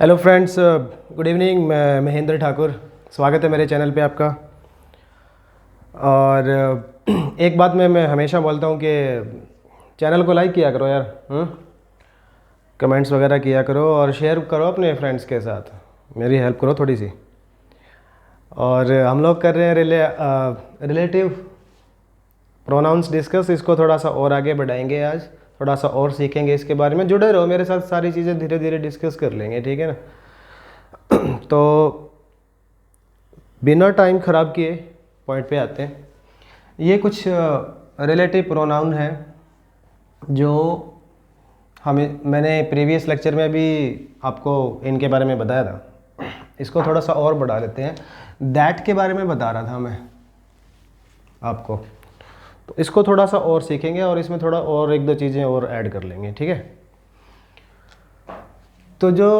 Hello friends, good evening. मैं महेंद्र ठाकुर, स्वागत है मेरे चैनल पे आपका। और एक बात मैं हमेशा बोलता हूँ कि चैनल को लाइक किया करो यार, कमेंट्स वगैरह किया करो और शेयर करो अपने फ्रेंड्स के साथ, मेरी हेल्प करो थोड़ी सी। और हम लोग कर रहे हैं रिलेटिव प्रोनाउंस डिस्कस, इसको थोड़ा सा और आगे बढ़ाएंगे आज, थोड़ा सा और सीखेंगे इसके बारे में। जुड़े रहो मेरे साथ, सारी चीज़ें धीरे धीरे डिस्कस कर लेंगे, ठीक है ना। तो बिना टाइम ख़राब किए पॉइंट पे आते हैं। ये कुछ रिलेटिव प्रोनाउन है जो मैंने प्रीवियस लेक्चर में भी आपको इनके बारे में बताया था। इसको थोड़ा सा और बढ़ा लेते हैं। दैट के बारे में बता रहा था मैं आपको, तो इसको थोड़ा सा और सीखेंगे और इसमें थोड़ा और एक दो चीज़ें और ऐड कर लेंगे, ठीक है। तो जो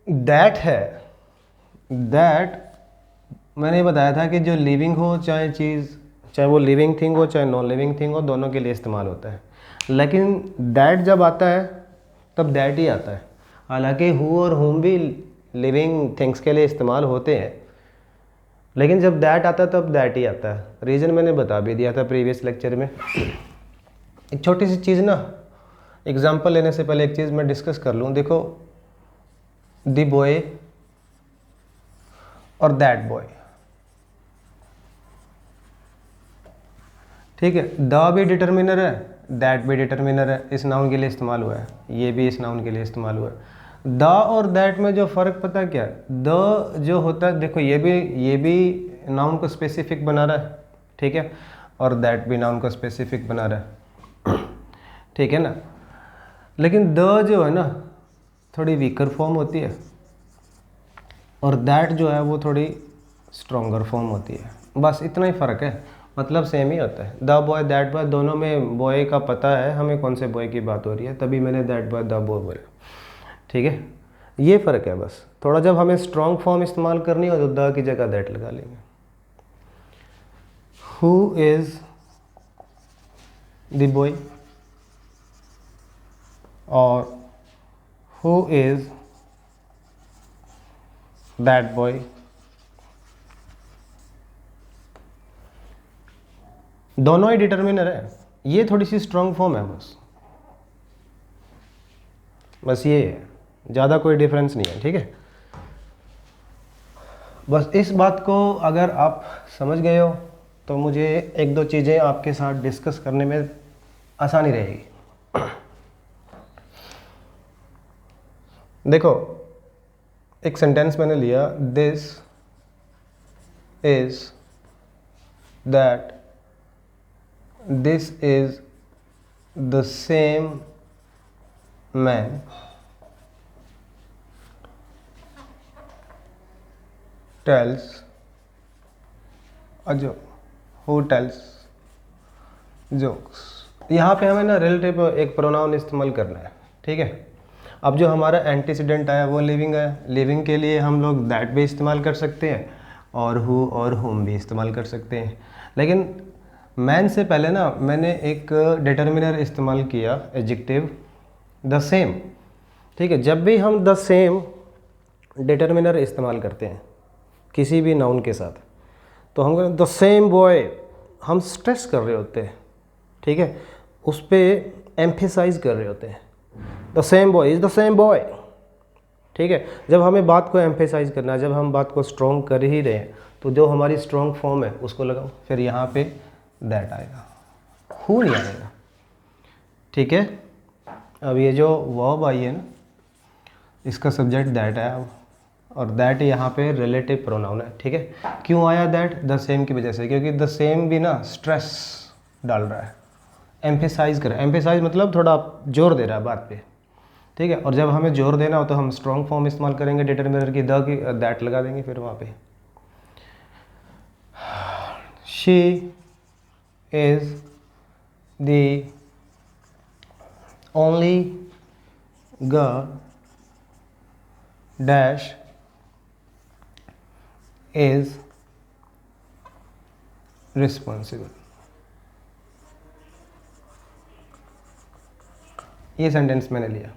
दैट है, दैट मैंने बताया था कि जो लिविंग हो चाहे चीज़, चाहे वो लिविंग थिंग हो चाहे नॉन लिविंग थिंग हो, दोनों के लिए इस्तेमाल होता है। लेकिन दैट जब आता है तब दैट ही आता है। हालांकि हु और हुम भी लिविंग थिंग्स के लिए इस्तेमाल होते हैं, लेकिन जब दैट आता है तब दैट ही आता है। रीज़न मैंने बता भी दिया था प्रीवियस लेक्चर में। एक छोटी सी चीज़ ना, एग्जांपल लेने से पहले एक चीज़ मैं डिस्कस कर लूँ। देखो, द बॉय और दैट बॉय, ठीक है। द भी डिटर्मिनर है, दैट भी डिटर्मिनर है, इस नाउन के लिए इस्तेमाल हुआ है, ये भी इस नाउन के लिए इस्तेमाल हुआ है। द और दैट में जो फ़र्क पता क्या है, द जो होता है, देखो ये भी नाउन को स्पेसिफिक बना रहा है, ठीक है, और दैट भी नाउन को स्पेसिफिक बना रहा है, ठीक है ना। लेकिन द जो है ना थोड़ी वीकर फॉर्म होती है और दैट जो है वो थोड़ी स्ट्रॉन्गर फॉर्म होती है। बस इतना ही फ़र्क है, मतलब सेम ही होता है। द बॉय दैट बॉय, दोनों में बॉय का पता है हमें कौन से बॉय की बात हो रही है, तभी मैंने दैट बॉय द बॉय बोला, ठीक है। ये फ़र्क है बस थोड़ा। जब हमें स्ट्रॉन्ग फॉर्म इस्तेमाल करनी हो तो द की जगह दैट लगा लेंगे। हु इज़ द बॉय और हु इज़ दैट बॉय, दोनों ही डिटर्मिनर है। ये थोड़ी सी स्ट्रॉन्ग फॉर्म है, बस ये है, ज़्यादा कोई डिफरेंस नहीं है, ठीक है। बस इस बात को अगर आप समझ गए हो तो मुझे एक दो चीज़ें आपके साथ डिस्कस करने में आसानी रहेगी। देखो, एक सेंटेंस मैंने लिया, this is that, this is the same man tales a joke, who tells jokes. यहाँ पे हमें ना रिलेटिव एक प्रोनाउन इस्तेमाल करना है, ठीक है। अब जो हमारा एंटीसीडेंट आया वो लिविंग है। लिविंग के लिए हम लोग दैट भी इस्तेमाल कर सकते हैं और हु और हुम भी इस्तेमाल कर सकते हैं। लेकिन मैन से पहले ना मैंने एक डिटर्मिनर इस्तेमाल किया, एडजेक्टिव द सेम, ठीक है। जब भी हम द सेम डिटर्मिनर इस्तेमाल करते हैं किसी भी नाउन के साथ, तो हम द सेम बॉय, हम स्ट्रेस कर रहे होते हैं, ठीक है, उस पर एम्फेसाइज कर रहे होते हैं। The same boy is the same boy, ठीक है। जब हमें बात को एम्फेसाइज करना है, जब हम बात को स्ट्रॉन्ग कर ही रहे हैं, तो जो हमारी स्ट्रॉन्ग फॉर्म है उसको लगाओ, फिर यहाँ पे दैट आएगा, हु नहीं आएगा, ठीक है। अब ये जो वर्ब आई है ना, इसका सब्जेक्ट दैट है, और दैट यहाँ पे रिलेटिव प्रोनाउन है, ठीक है। क्यों आया दैट? द सेम की वजह से, क्योंकि द सेम भी ना स्ट्रेस डाल रहा है, एम्फेसाइज कर रहा है। एम्फेसाइज मतलब थोड़ा जोर दे रहा है बात पे, ठीक है। और जब हमें जोर देना हो तो हम स्ट्रॉन्ग फॉर्म इस्तेमाल करेंगे डिटर्मिनर की, द की, दैट लगा देंगे फिर वहाँ पे। She is the only girl dash is responsible. ये सेंटेंस मैंने लिया,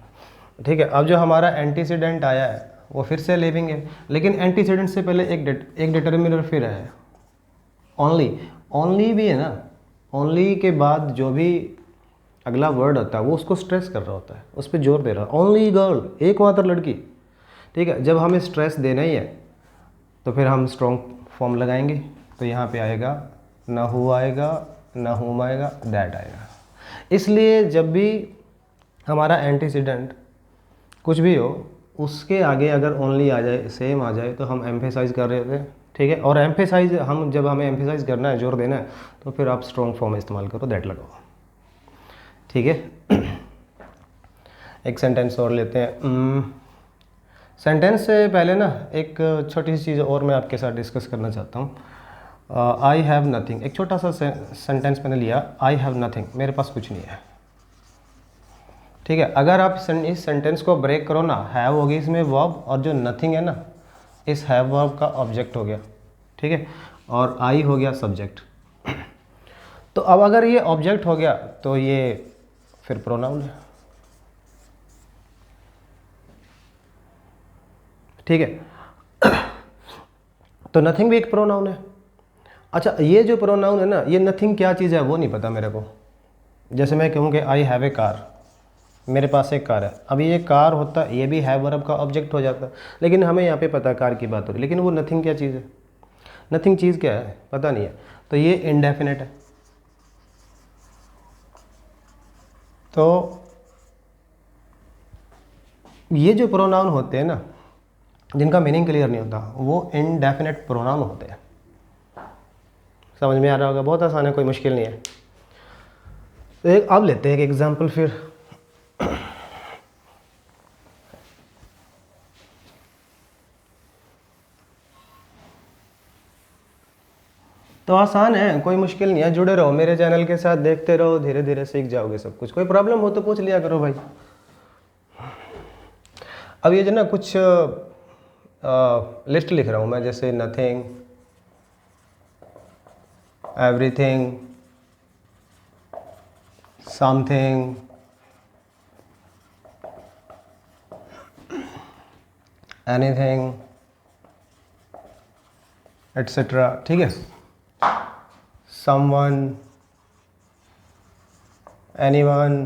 ठीक है। अब जो हमारा एंटीसीडेंट आया है वो फिर से लिविंग है, लेकिन एंटीसीडेंट से पहले एक डिटर्मिनर फिर है, ओनली भी है ना, ओनली के बाद जो भी अगला वर्ड होता है वो उसको स्ट्रेस कर रहा होता है, उस पर जोर दे रहा है, ओनली गर्ल, एकमात्र लड़की। ठीक है, जब हमें स्ट्रेस देना ही है तो फिर हम स्ट्रॉन्ग फॉर्म लगाएंगे, तो यहाँ पे आएगा ना हु आएगा, ना हुम आएगा, दैट आएगा। इसलिए जब भी हमारा एंटीसीडेंट कुछ भी हो, उसके आगे अगर ओनली आ जाए, सेम आ जाए, तो हम एम्फेसाइज कर रहे होते हैं। ठीक है, और एम्फेसाइज हम जब हमें एम्फेसाइज करना है, जोर देना है, तो फिर आप स्ट्रॉन्ग फॉर्म इस्तेमाल करो, दैट लगाओ। ठीक है, एक सेंटेंस और लेते हैं। सेंटेंस से पहले ना एक छोटी सी चीज़ और मैं आपके साथ डिस्कस करना चाहता हूँ। आई हैव नथिंग, एक छोटा सा सेंटेंस मैंने लिया, आई हैव नथिंग, मेरे पास कुछ नहीं है। ठीक है, अगर आप इस सेंटेंस को ब्रेक करो ना, हैव होगी इसमें वर्ब, और जो नथिंग है ना, इस हैव वर्ब का ऑब्जेक्ट हो गया। ठीक है, और आई हो गया सब्जेक्ट। तो अब अगर ये ऑब्जेक्ट हो गया तो ये फिर प्रोनाउन है। ठीक है, तो नथिंग भी एक प्रोनाउन है। अच्छा, ये जो प्रोनाउन है ना, ये नथिंग क्या चीज़ है वो नहीं पता मेरे को। जैसे मैं कहूँ कि आई हैव ए कार, मेरे पास एक कार है, अब ये कार होता, ये भी हैव वर्ब का ऑब्जेक्ट हो जाता, लेकिन हमें यहाँ पे पता कार की बात हो रही, लेकिन वो नथिंग क्या चीज़ है, नथिंग चीज़ क्या है पता नहीं है, तो ये इनडेफिनेट है। तो ये जो प्रोनाउन होते हैं ना, जिनका मीनिंग क्लियर नहीं होता, वो इनडेफिनेट प्रोनाउन होते हैं। समझ में आ रहा होगा, बहुत आसान है, कोई मुश्किल नहीं है। तो एक अब लेते हैं एक एग्जांपल फिर। तो आसान है, कोई मुश्किल नहीं है, जुड़े रहो मेरे चैनल के साथ, देखते रहो, धीरे धीरे सीख जाओगे सब कुछ। कोई प्रॉब्लम हो तो पूछ लिया करो भाई। अब ये जो ना कुछ लिस्ट लिख रहा हूँ मैं, जैसे nothing, everything, something, anything, etcetera. ठीक है, someone, anyone,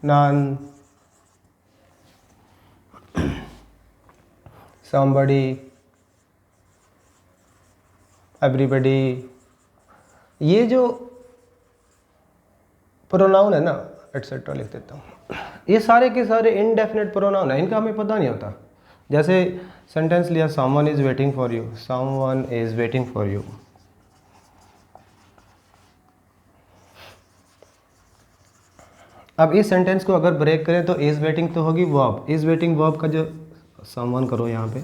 none, somebody, everybody। ये जो प्रोनाउन है ना, एटसेट्रा लिख देता हूँ, ये सारे के सारे इनडेफिनेट प्रोनाउन है, इनका हमें पता नहीं होता। जैसे सेंटेंस लिया, someone is waiting for you, someone is waiting for you। अब इस सेंटेंस को अगर ब्रेक करें तो इज वेटिंग तो होगी वर्ब, इज वेटिंग वर्ब का जो समवन करो यहाँ पे,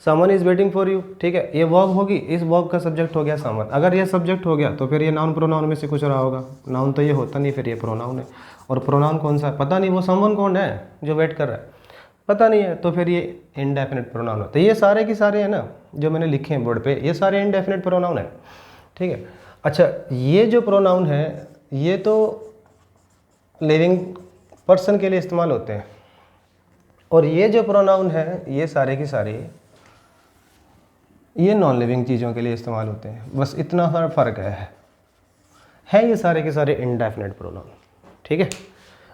someone is waiting for you. ठीक है, ये वर्ब होगी, इस वर्ब का सब्जेक्ट हो गया समवन। अगर ये सब्जेक्ट हो गया तो फिर ये नाउन प्रोनाउन में से कुछ रहा होगा, नाउन तो ये होता नहीं, फिर ये प्रोनाउन है। और प्रोनाउन कौन सा है पता नहीं, वो समवन कौन है जो वेट कर रहा है पता नहीं है, तो फिर ये इनडेफिनेट प्रोनाउन होता है। ये सारे के सारे हैं ना जो मैंने लिखे हैं बोर्ड पे, ये सारे इनडेफिनेट प्रोनाउन है। ठीक है, अच्छा, ये जो प्रोनाउन है ये तो लिविंग पर्सन के लिए इस्तेमाल होते हैं, और ये जो प्रोनाउन है ये सारे के सारे ये नॉन लिविंग चीज़ों के लिए इस्तेमाल होते हैं। बस इतना सा फ़र्क है ये सारे के सारे इनडेफिनेट प्रोनाउन। ठीक है,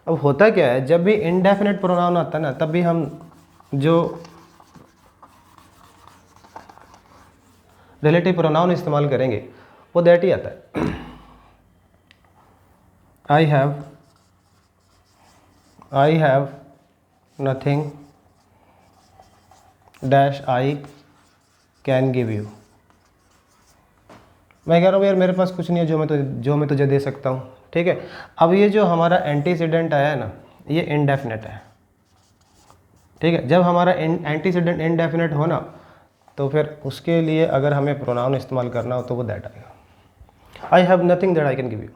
अब होता क्या है, जब भी इनडेफिनेट प्रोनाउन आता है ना, तब भी हम जो रिलेटिव प्रोनाउन इस्तेमाल करेंगे वो दैट ही आता है। I have nothing dash I can give you. मैं कह रहा हूँ यार मेरे पास कुछ नहीं है जो मैं तुझे दे सकता हूँ। ठीक है, अब ये जो हमारा एंटीसीडेंट आया है ना, ये इनडेफिनेट है। ठीक है, जब हमारा एंटीसीडेंट इनडेफिनेट हो ना, तो फिर उसके लिए अगर हमें प्रोनाउन इस्तेमाल करना हो तो वो दैट आएगा। I have nothing that I can give you.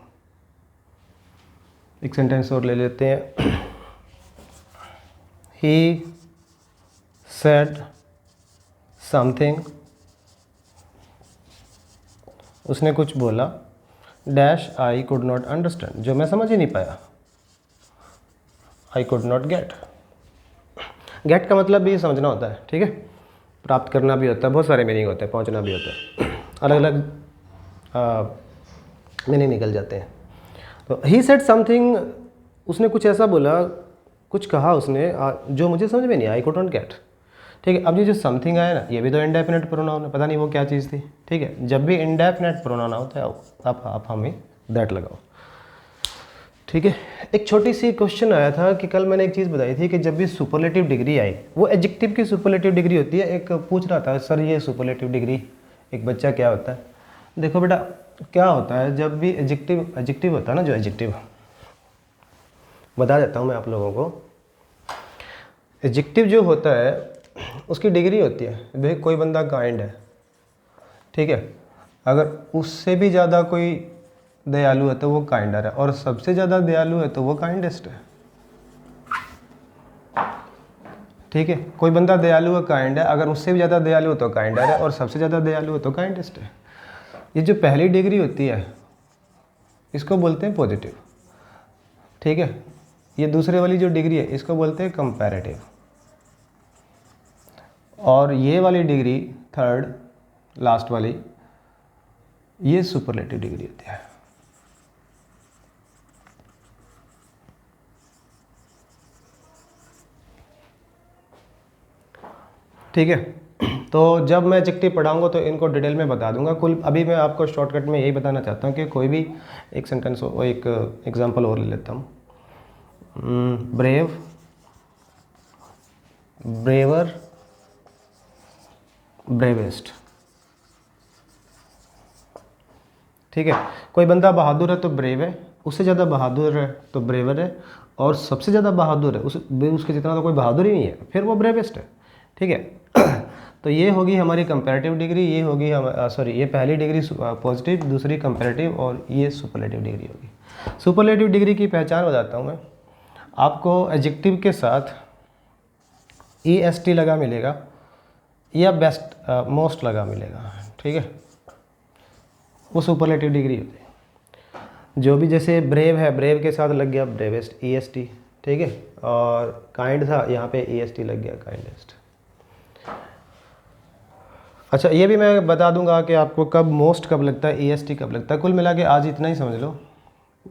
एक सेंटेंस और ले लेते हैं। ही सेड समथिंग, उसने कुछ बोला, dash I could not understand, जो मैं समझ ही नहीं पाया। I could not get. Get का मतलब भी समझना होता है, ठीक है, प्राप्त करना भी होता है, बहुत सारे मीनिंग होते हैं, पहुंचना भी होता है, अलग अलग मीनिंग निकल जाते हैं। तो ही सेड समथिंग, उसने कुछ ऐसा बोला, कुछ कहा उसने जो मुझे समझ में नहीं आया, आई कुड नॉट गेट। ठीक है, अब ये जो समथिंग आया ना, ये भी तो इंडेफिनेट प्रोनाउन है, पता नहीं वो क्या चीज़ थी। ठीक है, जब भी इंडेफिनेट प्रोनाउन होता है आप हमें दैट लगाओ। ठीक है, एक छोटी सी क्वेश्चन आया था कि कल मैंने एक चीज़ बताई थी कि जब भी सुपरलेटिव डिग्री आई, वो एडजेक्टिव की सुपरलेटिव डिग्री होती है। एक पूछ रहा था सर ये सुपरलेटिव डिग्री एक बच्चा क्या होता है। देखो बेटा क्या होता है, जब भी एडजेक्टिव होता है ना, जो एडजेक्टिव बता देता हूँ मैं आप लोगों को। एडजेक्टिव जो होता है उसकी डिग्री होती है, भाई कोई बंदा काइंड है, ठीक है, अगर उससे भी ज़्यादा कोई दयालु है तो वो काइंडर है, और सबसे ज़्यादा दयालु है तो वो काइंडेस्ट है। ठीक है, कोई बंदा दयालु है, काइंड है, अगर उससे भी ज़्यादा दयालु हो तो काइंडर है, और सबसे ज़्यादा दयालु हो तो काइंडेस्ट है। ये जो पहली डिग्री होती है इसको बोलते हैं पॉजिटिव। ठीक है, ये दूसरे वाली जो डिग्री है इसको बोलते हैं कंपैरेटिव, और ये वाली डिग्री थर्ड लास्ट वाली ये सुपरलेटिव डिग्री होती है। ठीक है, तो जब मैं एडजेक्टिव पढ़ाऊंगा तो इनको डिटेल में बता दूंगा। कुल अभी मैं आपको शॉर्टकट में यही बताना चाहता हूँ कि कोई भी एक सेंटेंस हो, एक एग्जांपल और ले लेता हूँ। Brave, braver, bravest. ठीक है, कोई बंदा बहादुर है तो ब्रेव है, उससे ज़्यादा बहादुर है तो ब्रेवर है, और सबसे ज़्यादा बहादुर है उसके जितना तो कोई बहादुर ही नहीं है, फिर वो ब्रेवेस्ट है। ठीक है, तो ये होगी हमारी कंपैरेटिव डिग्री, ये होगी सॉरी ये पहली डिग्री पॉजिटिव, दूसरी कंपैरेटिव, और ये सुपरलेटिव डिग्री होगी। सुपरलेटिव डिग्री की पहचान बताता हूँ मैं आपको। एडजेक्टिव के साथ EST लगा मिलेगा या बेस्ट मोस्ट लगा मिलेगा। ठीक है, वो सुपरलेटिव डिग्री होती है। जो भी जैसे ब्रेव है, ब्रेव के साथ लग गया ब्रेवेस्ट EST। ठीक है, और काइंड था, यहाँ पे EST लग गया काइंडेस्ट। अच्छा, ये भी मैं बता दूंगा कि आपको कब मोस्ट कब लगता है, EST कब लगता है। कुल मिला के आज इतना ही समझ लो।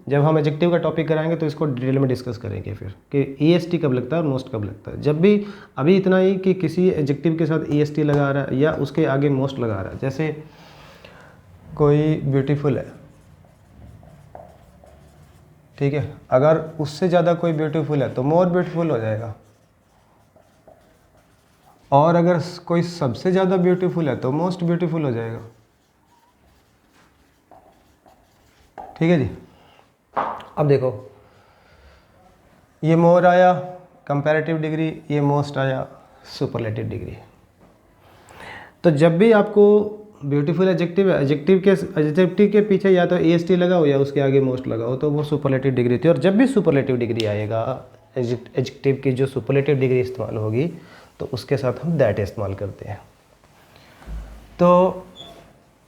जब हम एडजेक्टिव का टॉपिक कराएंगे तो इसको डिटेल में डिस्कस करेंगे फिर कि EST कब लगता है और मोस्ट कब लगता है। जब भी अभी इतना ही कि किसी एडजेक्टिव के साथ EST लगा रहा है या उसके आगे मोस्ट लगा रहा है। जैसे कोई ब्यूटीफुल है, ठीक है, अगर उससे ज़्यादा कोई ब्यूटीफुल है तो मोर ब्यूटीफुल हो जाएगा, और अगर कोई सबसे ज़्यादा ब्यूटीफुल है तो मोस्ट ब्यूटीफुल हो जाएगा। ठीक है जी, अब देखो ये मोर आया कंपैरेटिव डिग्री, ये मोस्ट आया सुपरलेटिव डिग्री। तो जब भी आपको ब्यूटीफुल एडजेक्टिव है, एडजेक्टिव के पीछे या तो EST लगाओ या उसके आगे मोस्ट लगाओ तो वो सुपरलेटिव डिग्री थी। और जब भी सुपरलेटिव डिग्री आएगा, एडजेक्टिव की जो सुपरलेटिव डिग्री इस्तेमाल होगी तो उसके साथ हम दैट इस्तेमाल करते हैं। तो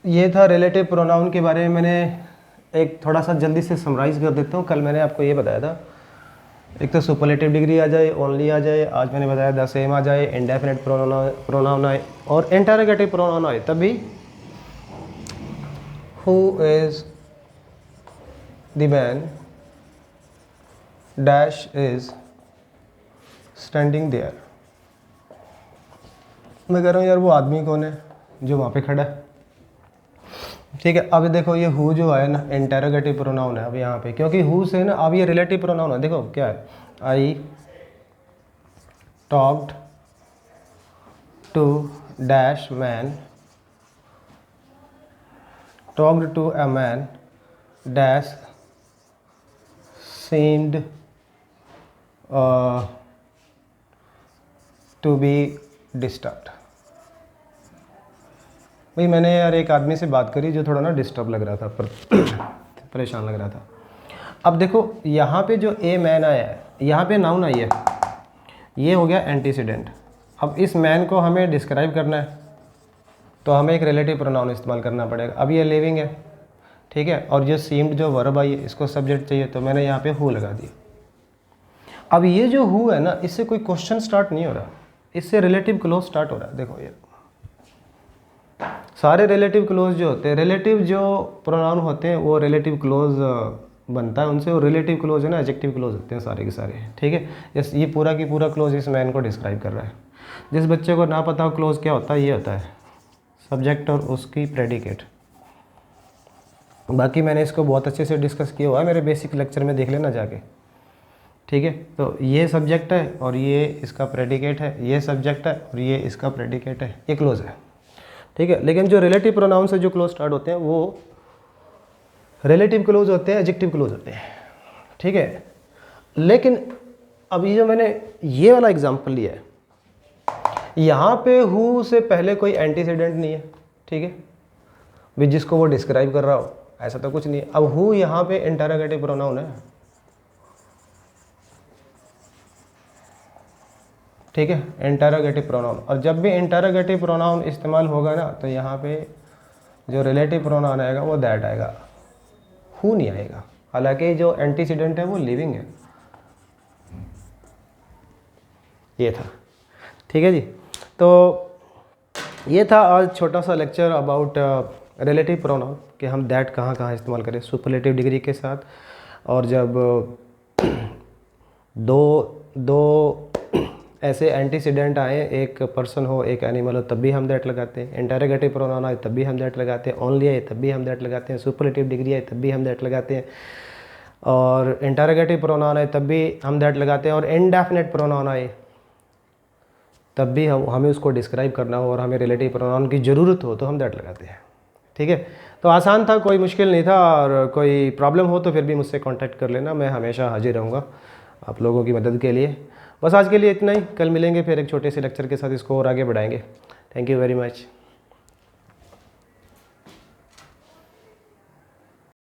ये था रिलेटिव प्रोनाउन के बारे में। मैंने एक थोड़ा सा जल्दी से समराइज़ कर देता हूँ। कल मैंने आपको ये बताया था, एक तो सुपरलेटिव डिग्री आ जाए, ओनली आ जाए, आज मैंने बताया द सेम आ जाए, इंडेफिनेट प्रोनाउन आए और इंटरोगेटिव प्रोनाउन आए, तभी who is the man dash is standing there. मैं कह रहा हूँ यार वो आदमी कौन है जो वहाँ पे खड़ा है। ठीक है, अब देखो ये हु जो है ना इंटरोगेटिव प्रोनाउन है अब यहाँ पे, क्योंकि हु से ना अब ये रिलेटिव प्रोनाउन है। देखो क्या है, I talked to dash man, talked to a man dash seemed to be disturbed. भाई मैंने यार एक आदमी से बात करी जो थोड़ा ना डिस्टर्ब लग रहा था, परेशान लग रहा था। अब देखो यहाँ पे जो ए मैन आया है, यहाँ पे नाउन आई है, ये हो गया एंटीसीडेंट। अब इस मैन को हमें डिस्क्राइब करना है तो हमें एक रिलेटिव प्रोनाउन इस्तेमाल करना पड़ेगा। अब ये लिविंग है, ठीक है, और जो सीम्ड जो वर्ब आई है इसको सब्जेक्ट चाहिए तो मैंने यहाँ पे हु लगा दिया। अब ये जो हु है ना, इससे कोई क्वेश्चन स्टार्ट नहीं हो रहा, इससे रिलेटिव क्लोज स्टार्ट हो रहा है। देखो ये सारे रिलेटिव क्लोज जो होते हैं, रिलेटिव जो प्रोनाउन होते हैं वो रिलेटिव क्लोज बनता है उनसे, और रिलेटिव क्लोज है ना एडजेक्टिव क्लोज होते हैं सारे के सारे, ठीक है। ये पूरा की पूरा क्लोज इस मैन को डिस्क्राइब कर रहा है। जिस बच्चे को ना पता हो क्लोज क्या होता है, ये होता है सब्जेक्ट और उसकी प्रेडिकेट। बाकी मैंने इसको बहुत अच्छे से डिस्कस किया हुआ है मेरे बेसिक लेक्चर में, देख लेना जाके, ठीक है। तो ये सब्जेक्ट है और ये इसका प्रेडिकेट है, ये सब्जेक्ट है और ये इसका प्रेडिकेट है, ये क्लोज है, ठीक है। लेकिन जो रिलेटिव प्रोनाउन से जो क्लोज स्टार्ट होते हैं वो रिलेटिव क्लोज होते हैं, एडजेक्टिव क्लोज होते हैं, ठीक है। लेकिन अब ये जो मैंने ये वाला एग्जांपल लिया है, यहाँ पे हु से पहले कोई एंटीसीडेंट नहीं है, ठीक है, भी जिसको वो डिस्क्राइब कर रहा हो, ऐसा तो कुछ नहीं है। अब हु यहाँ पे इंटरोगेटिव प्रोनाउन है, ठीक है, इंटरोगेटिव प्रोनाउन। और जब भी इंटरोगेटिव प्रोनाउन इस्तेमाल होगा ना, तो यहाँ पे जो रिलेटिव प्रोनाउन आएगा वो दैट आएगा, हु नहीं आएगा। हालांकि जो एंटीसीडेंट है वो लिविंग है, ये था, ठीक है जी। तो ये था आज छोटा सा लेक्चर अबाउट रिलेटिव प्रोनाउन, कि हम दैट कहाँ कहाँ इस्तेमाल करें सुपरलेटिव डिग्री के साथ, और जब दो ऐसे एंटीसीडेंट आए, एक पर्सन हो एक एनिमल हो, तब भी हम दैट लगाते हैं। इंटरोगेटिव प्रोनाउन आए तब भी हम दैट लगाते हैं। ओनली आए तब भी हम दैट लगाते हैं। सुपरलेटिव डिग्री आए तब भी हम दैट लगाते हैं। और इंटरोगेटिव प्रोनाउन आए तब भी हम दैट लगाते हैं। और इनडेफिनेट प्रोनाउन आए तब भी हमें उसको डिस्क्राइब करना हो और हमें रिलेटिव प्रोनाउन की ज़रूरत हो तो हम दैट लगाते हैं, ठीक है। तो आसान था, कोई मुश्किल नहीं था। और कोई प्रॉब्लम हो तो फिर भी मुझसे कांटेक्ट कर लेना, मैं हमेशा हाजिर रहूँगा आप लोगों की मदद के लिए। बस आज के लिए इतना ही, कल मिलेंगे फिर एक छोटे से लेक्चर के साथ, इसको और आगे बढ़ाएंगे। Thank you very much.